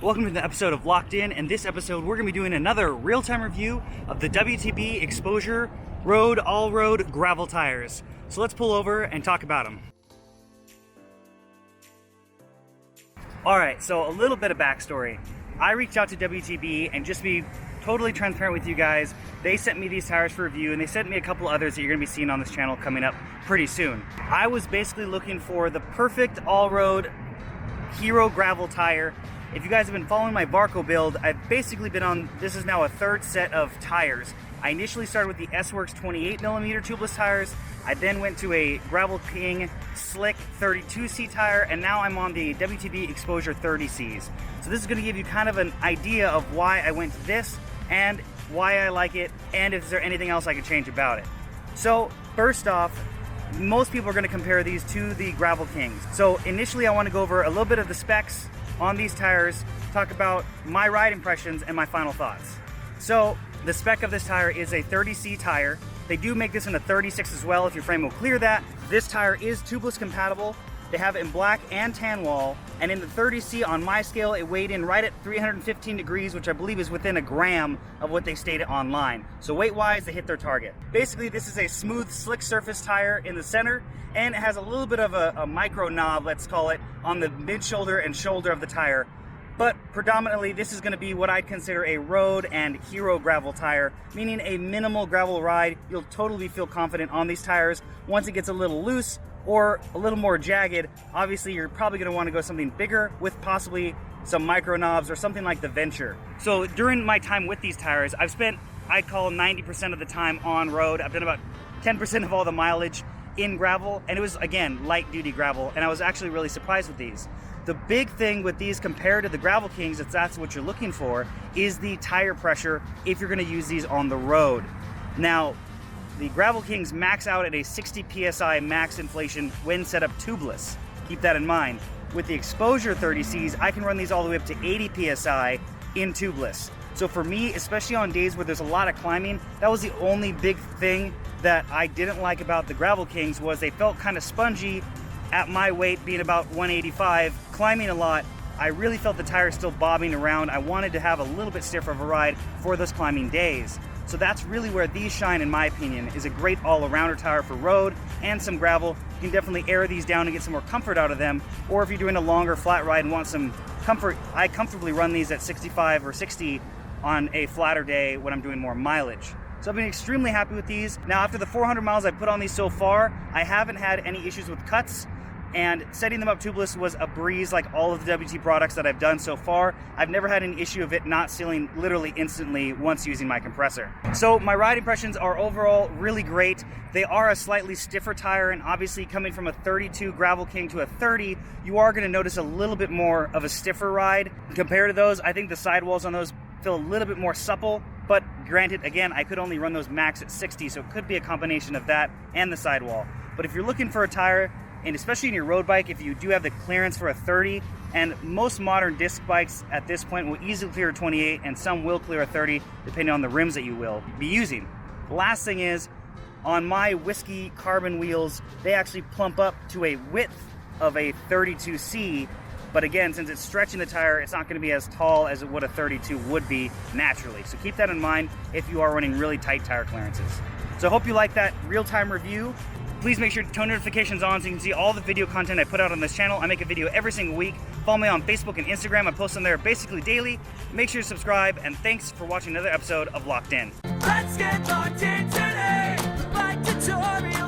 Welcome to the episode of Locked In, and this episode we're going to be doing another real-time review of the WTB Exposure Road All-Road Gravel Tires. So let's pull over and talk about them. Alright, so a little bit of backstory. I reached out to WTB, and just to be totally transparent with you guys, they sent me these tires for review, and they sent me a couple others that you're going to be seeing on this channel coming up pretty soon. I was basically looking for the perfect all-road hero gravel tire. If you guys have been following my Varco build, I've basically been on, this is now a third set of tires. I initially started with the S-Works 28mm tubeless tires. I then went to a Gravel King Slick 32C tire, and now I'm on the WTB Exposure 30Cs. So this is going to give you kind of an idea of why I went to this, and why I like it, and if there's anything else I could change about it. So first off, most people are going to compare these to the Gravel Kings. So initially I want to go over a little bit of the specs on these tires, talk about my ride impressions and my final thoughts. So the spec of this tire is a 30C tire. They do make this in a 36 as well if your frame will clear that. This tire is tubeless compatible. They have it in black and tan wall, and in the 30C on my scale it weighed in right at 315 degrees, which I believe is within a gram of what they stated online. So weight wise they hit their target. Basically this is a smooth slick surface tire in the center, and it has a little bit of a micro knob, let's call it, on the mid shoulder and shoulder of the tire. But predominantly this is going to be what I'd consider a road and hero gravel tire, meaning a minimal gravel ride. You'll totally feel confident on these tires. Once it gets a little loose or a little more jagged, obviously you're probably going to want to go something bigger with possibly some micro knobs or something like the Venture. So during my time with these tires, I've spent, I'd call 90% of the time on road. I've done about 10% of all the mileage in gravel, and it was, again, light duty gravel, and I was actually really surprised with these. The big thing with these compared to the Gravel Kings, if that's what you're looking for, is the tire pressure if you're going to use these on the road. Now, the Gravel Kings max out at a 60 PSI max inflation when set up tubeless. Keep that in mind. With the Exposure 30Cs, I can run these all the way up to 80 PSI in tubeless. So for me, especially on days where there's a lot of climbing, that was the only big thing that I didn't like about the Gravel Kings, was they felt kind of spongy at my weight being about 185, climbing a lot. I really felt the tire still bobbing around. I wanted to have a little bit stiffer of a ride for those climbing days. So that's really where these shine, in my opinion, is a great all-arounder tire for road and some gravel. You can definitely air these down and get some more comfort out of them. Or if you're doing a longer flat ride and want some comfort, I comfortably run these at 65 or 60 on a flatter day when I'm doing more mileage. So I've been extremely happy with these. Now after the 400 miles I've put on these so far, I haven't had any issues with cuts, and setting them up tubeless was a breeze like all of the WT products that I've done so far. I've never had an issue of it not sealing literally instantly once using my compressor. So my ride impressions are overall really great. They are a slightly stiffer tire, and obviously coming from a 32 Gravel King to a 30, you are going to notice a little bit more of a stiffer ride. Compared to those, I think the sidewalls on those feel a little bit more supple, but granted, again, I could only run those max at 60, so it could be a combination of that and the sidewall. But if you're looking for a tire, and especially in your road bike, if you do have the clearance for a 30, and most modern disc bikes at this point will easily clear a 28, and some will clear a 30, depending on the rims that you will be using. The last thing is, on my Whiskey carbon wheels, they actually plump up to a width of a 32C, but again, since it's stretching the tire, it's not going to be as tall as what a 32 would be naturally. So keep that in mind if you are running really tight tire clearances. So I hope you like that real-time review. Please make sure to turn notifications on so you can see all the video content I put out on this channel. I make a video every single week. Follow me on Facebook and Instagram. I post on there basically daily. Make sure to subscribe, and thanks for watching another episode of Locked In. Let's get locked in today. The bike tutorial.